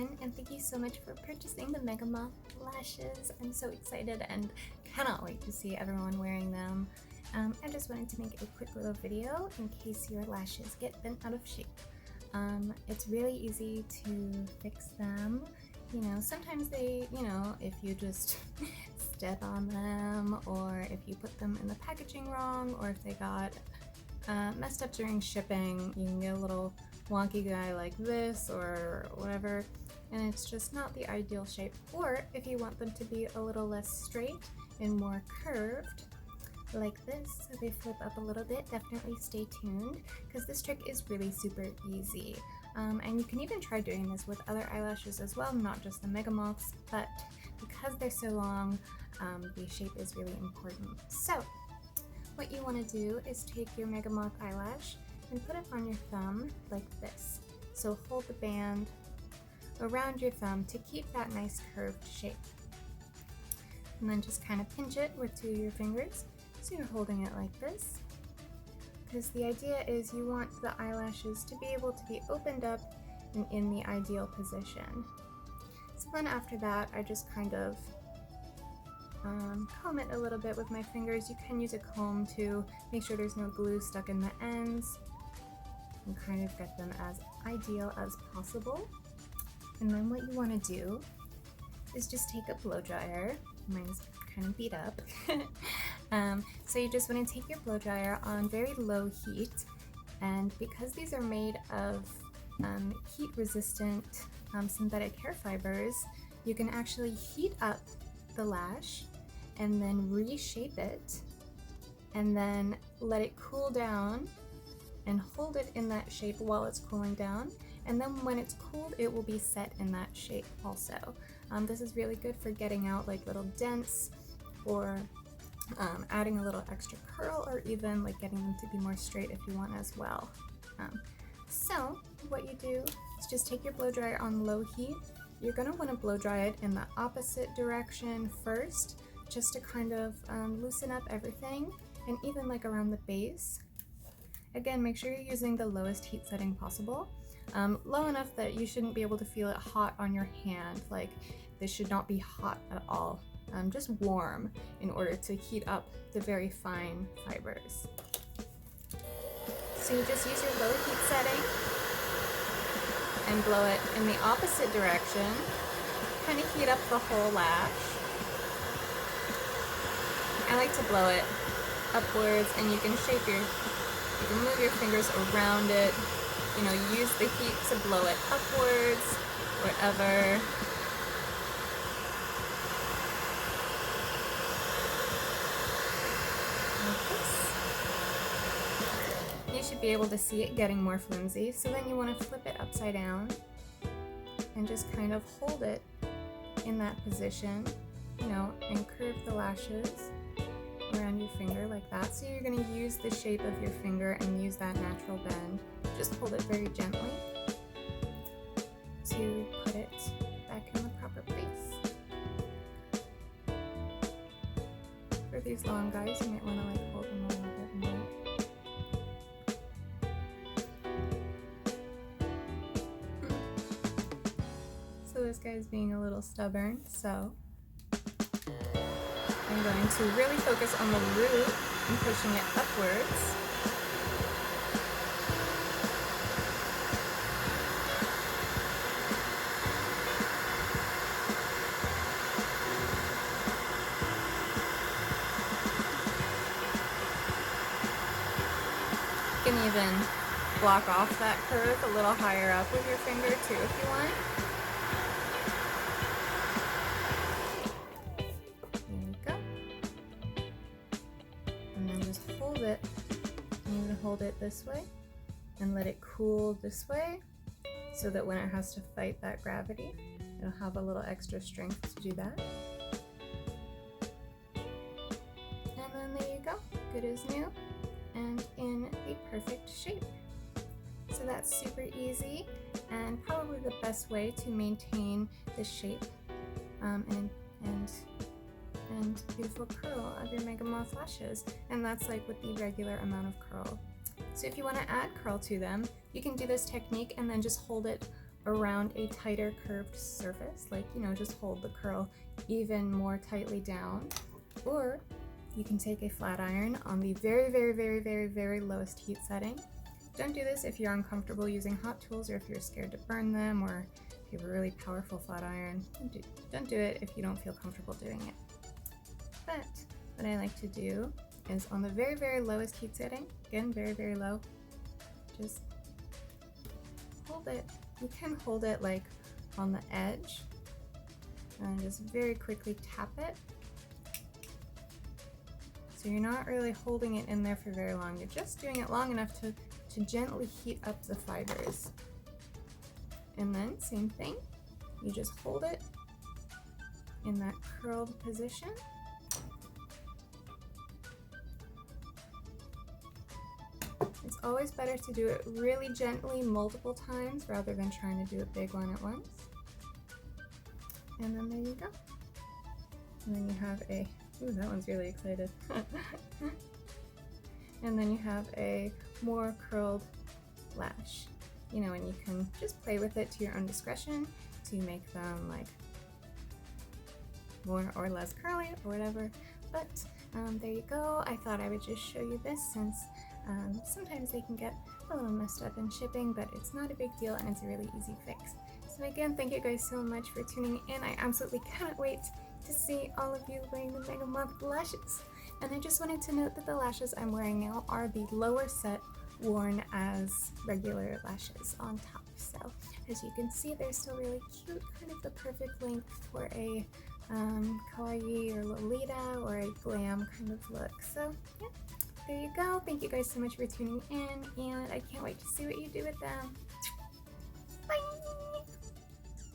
everyone, and thank you so much for purchasing the Mega Moth lashes. I'm so excited and cannot wait to see everyone wearing them. I just wanted to make a quick little video in case your lashes get bent out of shape. It's really easy to fix them. You know, sometimes they, if you just step on them, or if you put them in the packaging wrong, or if they got messed up during shipping, you can get a little wonky guy like this or whatever, and it's just not the ideal shape. Or if you want them to be a little less straight and more curved, like this, so they flip up a little bit, definitely stay tuned because this trick is really super easy. And you can even try doing this with other eyelashes as well, not just the Mega Moths, but because they're so long, the shape is really important. So what you want to do is take your Mega Moth eyelash and put it on your thumb like this. So hold the band around your thumb to keep that nice curved shape. And then just kind of pinch it with two of your fingers. So you're holding it like this. Because the idea is you want the eyelashes to be able to be opened up and in the ideal position. So then after that, I just kind of comb it a little bit with my fingers. You can use a comb to make sure there's no glue stuck in the ends and kind of get them as ideal as possible. And then what you want to do is just take a blow dryer. Mine's kind of beat up. So you just want to take your blow dryer on very low heat, and because these are made of heat resistant synthetic hair fibers, you can actually heat up the lash and then reshape it and then let it cool down and hold it in that shape while it's cooling down, and then when it's cooled it will be set in that shape also. This is really good for getting out like little dents, or adding a little extra curl, or even like getting them to be more straight if you want as well. So what you do is just take your blow dryer on low heat. You're going to want to blow dry it in the opposite direction first, just to kind of loosen up everything, and even like around the base. Again, make sure you're using the lowest heat setting possible. Low enough that you shouldn't be able to feel it hot on your hand. Like, this should not be hot at all. Just warm in order to heat up the very fine fibers. So you just use your low heat setting and blow it in the opposite direction. Kind of heat up the whole lash. I like to blow it upwards, and you can you can move your fingers around it. You know, use the heat to blow it upwards, wherever. You should be able to see it getting more flimsy, so then you want to flip it upside down and just kind of hold it in that position, and curve the lashes around your finger like that. So you're going to use the shape of your finger and use that natural bend. Just hold it very gently to put it back in the proper place. For these long guys, you might want to hold them a little bit more. So this guy's being a little stubborn, so I'm going to really focus on the root and pushing it upwards. You can even block off that curve a little higher up with your finger too if you want. Hold it, and you're going to hold it this way and let it cool this way, so that when it has to fight that gravity, it'll have a little extra strength to do that. And then there you go, good as new and in the perfect shape. So that's super easy and probably the best way to maintain the shape and beautiful curl of your Mega Moth lashes, and that's like with the regular amount of curl. So if you want to add curl to them, you can do this technique and then just hold it around a tighter curved surface, like, you know, just hold the curl even more tightly down. Or you can take a flat iron on the very lowest heat setting. Don't do this if you're uncomfortable using hot tools, or if you're scared to burn them, or if you have a really powerful flat iron. Don't do it if you don't feel comfortable doing it. But what I like to do is on the very lowest heat setting, again, very low, just hold it. You can hold it like on the edge and just very quickly tap it. So you're not really holding it in there for very long. You're just doing it long enough to gently heat up the fibers. And then same thing, you just hold it in that curled position. It's always better to do it really gently multiple times rather than trying to do a big one at once. And then there you go. And then you have a, ooh, that one's really excited. And then you have a more curled lash. You know, and you can just play with it to your own discretion to make them like more or less curly or whatever. But there you go. I thought I would just show you this since sometimes they can get a little messed up in shipping, but it's not a big deal and it's a really easy fix. So again, thank you guys so much for tuning in. I absolutely cannot wait to see all of you wearing the Mega Moth lashes. And I just wanted to note that the lashes I'm wearing now are the lower set worn as regular lashes on top. So as you can see, they're still really cute, kind of the perfect length for a kawaii or Lolita or a glam kind of look. So yeah, there you go. Thank you guys so much for tuning in, and I can't wait to see what you do with them.